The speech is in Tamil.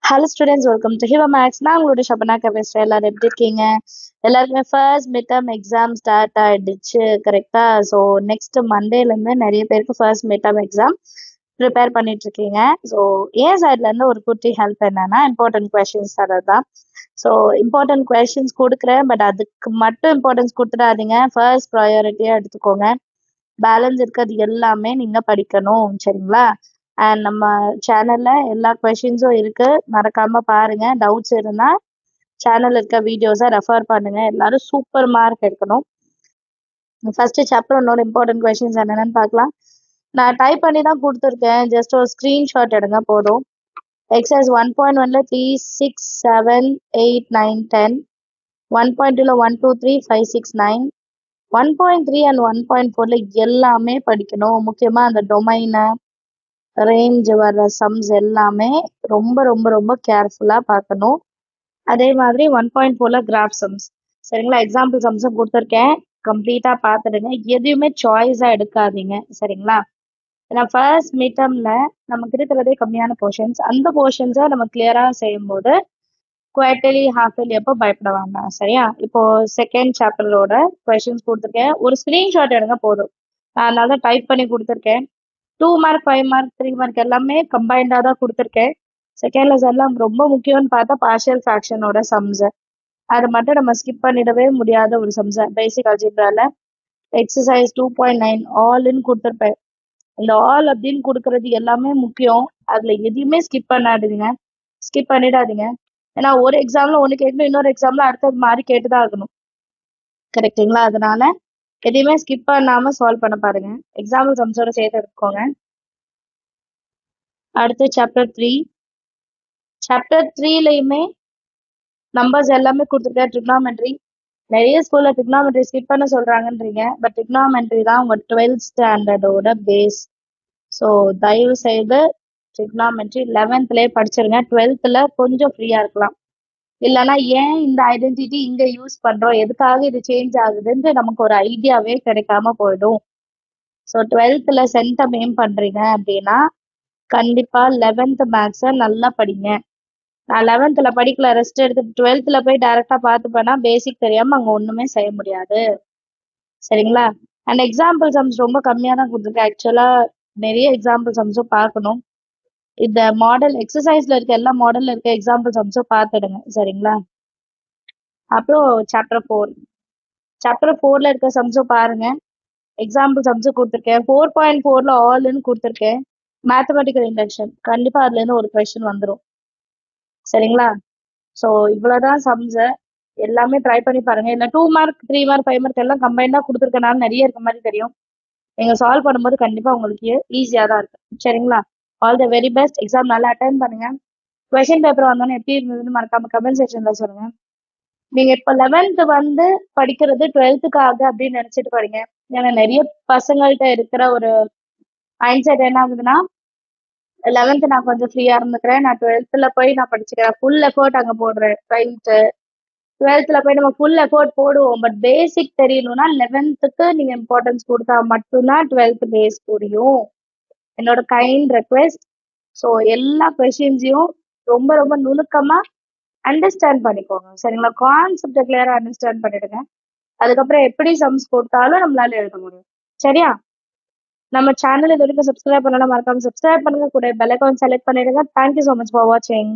ஹலோ ஸ்டூடெண்ட்ஸ், வெல்கம் டு ஹிவா மேக்ஸ். நான் உங்களோட ஷபனாக்கா பேசுகிறேன். எல்லாரும் எப்படி இருக்கீங்க? எல்லாருக்குமே first mid term exam start ஆயிடுச்சு, கரெக்டா? ஸோ நெக்ஸ்ட் மண்டேலேருந்து நிறைய பேருக்கு first mid term exam prepare பண்ணிட்டு இருக்கீங்க. ஸோ என் சைட்லேருந்து ஒரு குட்டி ஹெல்ப் என்னன்னா, இம்பார்ட்டன்ட் கொஷின்ஸ் தரது தான். ஸோ இம்பார்ட்டன்ட் கொஷின்ஸ் கொடுக்குறேன், பட் அதுக்கு மட்டும் இம்பார்ட்டன்ஸ் கொடுத்துடாதீங்க. ஃபர்ஸ்ட் ப்ரையாரிட்டியாக எடுத்துக்கோங்க. பேலன்ஸ் இருக்கிறது எல்லாமே நீங்கள் படிக்கணும், சரிங்களா? அண்ட் நம்ம சேனல்ல எல்லா கொஷின்ஸும் இருக்கு, மறக்காம பாருங்க. டவுட்ஸ் இருந்தா சேனல்ல இருக்க வீடியோஸை ரெஃபர் பண்ணுங்க. எல்லாரும் சூப்பர் மார்க் எடுக்கணும். ஃபர்ஸ்ட் சாப்டர் இம்பார்ட்டன்ட் கொஷின்ஸ் என்னென்னு பார்க்கலாம். நான் டைப் பண்ணி தான் கொடுத்துருக்கேன், ஜஸ்ட் ஒரு ஸ்க்ரீன்ஷாட் எடுங்க போதும். எக்ஸசைஸ் 1.1ல 3, 6, 7, 8, 9, 10. 1.2ல 1, 2, 3, 5, 6, 9. 1.3 அண்ட் 1.4ல எல்லாமே படிக்கணும். முக்கியமாக அந்த டொமைனை ரேஞ்ச் வர்ற சம்ஸ் எல்லாமே ரொம்ப ரொம்ப ரொம்ப கேர்ஃபுல்லாக பார்க்கணும். அதே மாதிரி 1.4ல கிராஃப் சம்ஸ், சரிங்களா? எக்ஸாம்பிள் சம்ஸும் கொடுத்துருக்கேன், கம்ப்ளீட்டாக பார்த்துடுங்க. எதையுமே சாய்ஸாக எடுக்காதீங்க, சரிங்களா? ஏன்னா ஃபர்ஸ்ட் மிட் டர்ம்ல நமக்கு இருக்கிறதே கம்மியான போர்ஷன்ஸ். அந்த போர்ஷன்ஸை நம்ம கிளியராக செய்யும்போது குவார்டர்லி ஹாஃப்லி அப்போ பயப்பட வேண்டாம், சரியா? இப்போ செகண்ட் சாப்டரோட கொஷின்ஸ் கொடுத்துருக்கேன், ஒரு ஸ்க்ரீன்ஷாட் எடுங்க போதும். நான் அதனால தான் டைப் பண்ணி கொடுத்துருக்கேன். 2 மார்க், 5 மார்க், 3 மார்க் எல்லாமே கம்பைண்டாக தான் கொடுத்துருக்கேன். செகண்ட் லெசன்ல ரொம்ப முக்கியம்னு பார்த்தா பார்ஷியல் ஃப்ராக்ஷனோட சம்ஸ். அதை மட்டும் நம்ம ஸ்கிப் பண்ணிடவே முடியாத ஒரு சம்ஸ். பேசிக் அல்ஜிப்ரால எக்ஸசைஸ் 2.9 ஆல்னு கொடுத்துருப்பேன். இந்த ஆல் அப்படின்னு கொடுக்கறது எல்லாமே முக்கியம். அதுல எதையுமே ஸ்கிப் பண்ணிடாதீங்க. ஏன்னா ஒரு எக்ஸாம்ல ஒன்று கேட்கணும், இன்னொரு எக்ஸாம்ல அடுத்தது மாதிரி கேட்டுதான் ஆகணும், கரெக்டுங்களா? அதனால எதையுமே ஸ்கிப் பண்ணாம சால்வ் பண்ண பாருங்க. எக்ஸாம்பிள் சம்ஸோட சேர்த்து எடுத்துக்கோங்க. அடுத்து சாப்டர் 3. சாப்டர் 3லயுமே நம்பர்ஸ் எல்லாமே கொடுத்துருக்கேன். ட்ரிக்னாமெட்ரி, நிறைய ஸ்கூல்ல ட்ரிக்னாமெட்ரி ஸ்கிப் பண்ண சொல்றாங்கன்றீங்க, பட் ட்ரிக்னாமெட்ரி தான் உங்க 12th ஸ்டாண்டர்டோட பேஸ். ஸோ தயவு செய்து ட்ரிக்னாமெட்ரி 11th படிச்சிருங்க. 12th கொஞ்சம் ஃப்ரீயா இருக்கலாம். இல்லைன்னா ஏன் இந்த ஐடென்டிட்டி இங்க யூஸ் பண்றோம், எதுக்காக இது சேஞ்ச் ஆகுதுன்னு நமக்கு ஒரு ஐடியாவே கிடைக்காம போயிடும். ஸோ 12th சென்டம் ஏம் பண்றீங்க அப்படின்னா கண்டிப்பா 11th மேக்ஸை நல்லா படிங்க. நான் 11th படிக்கல, ரெஸ்ட் எடுத்து 12th போய் டைரக்டா பார்த்துப்பேன்னா பேசிக் தெரியாம அங்க ஒண்ணுமே செய்ய முடியாது, சரிங்களா? அண்ட் எக்ஸாம்பிள் சம்ஸ் ரொம்ப கம்மியா தான் கொடுத்துருக்கேன். ஆக்சுவலா நிறைய எக்ஸாம்பிள் சம்ஸும் பார்க்கணும். இந்த மாடல் எக்ஸசைஸ்ல இருக்க எல்லா மாடல்ல இருக்க எக்ஸாம்பிள் சம்ஸும் பார்த்துடுங்க, சரிங்களா? அப்புறம் சாப்டர் 4ல இருக்க சம்ஸும் பாருங்க. எக்ஸாம்பிள் சம்ஸும் கொடுத்துருக்கேன். 4.4ல ஆல்னு கொடுத்துருக்கேன். மேத்தமெட்டிக்கல் இண்டக்ஷன், கண்டிப்பா அதுல இருந்து ஒரு கொஸ்டின் வந்துடும், சரிங்களா? ஸோ இவ்வளவுதான் சம்ஸ். எல்லாமே ட்ரை பண்ணி பாருங்க. இல்லை 2 மார்க், 3 மார்க், 5 மார்க் எல்லாம் கம்பைண்டா கொடுத்துருக்கனால நிறைய இருக்க மாதிரி தெரியும். நீங்க சால்வ் பண்ணும்போது கண்டிப்பா உங்களுக்கு ஈஸியா தான் இருக்கு, சரிங்களா? All the very best. Exam நல்லா அட்டன் பண்ணுங்க. கொஸ்டின் பேப்பர் வந்தோன்னே எப்படி இருந்ததுன்னு மறக்காம கமெண்ட் செக்ஷன்ல சொல்லுங்க. நீங்க இப்ப 11th படிக்கிறது 12th அப்படின்னு நினைச்சிட்டு படிங்க. ஏன்னா நிறைய பசங்கள்கிட்ட இருக்கிற ஒரு மைண்ட் செட் என்ன ஆகுதுன்னா, 11th நான் கொஞ்சம் ஃப்ரீயா இருந்துக்கிறேன், நான் 12th போய் நான் படிச்சுக்கிறேன், ஃபுல் எஃபோர்ட் அங்க போடுறேன், ரைட்டு. 12th போய் நம்ம ஃபுல் எஃபோர்ட் போடுவோம், பட் பேசிக் தெரியணும்னா 11th நீங்க இம்பார்ட்டன்ஸ் கொடுத்தா மட்டும்தான் 12th பேஸ் புரியும். என்னோட கைண்ட் ரெக்வெஸ்ட். ஸோ எல்லா கொஸ்டின்ஸையும் ரொம்ப ரொம்ப நுணுக்கமா அண்டர்ஸ்டாண்ட் பண்ணிக்கோங்க, சரிங்களா? கான்செப்டை கிளியரா அண்டர்ஸ்டாண்ட் பண்ணிடுங்க. அதுக்கப்புறம் எப்படி சம்ஸ் கொடுத்தாலும் நம்மளால எழுத முடியும், சரியா? நம்ம சேனல் இது வரைக்கும் சப்ஸ்கிரைப் பண்ணலாம், மறக்காம சப்ஸ்கிரைப் பண்ணுங்க. கூட பெல் ஐகான் செலக்ட் பண்ணிடுங்க. தேங்க்யூ ஸோ மச் ஃபார் வாட்சிங்.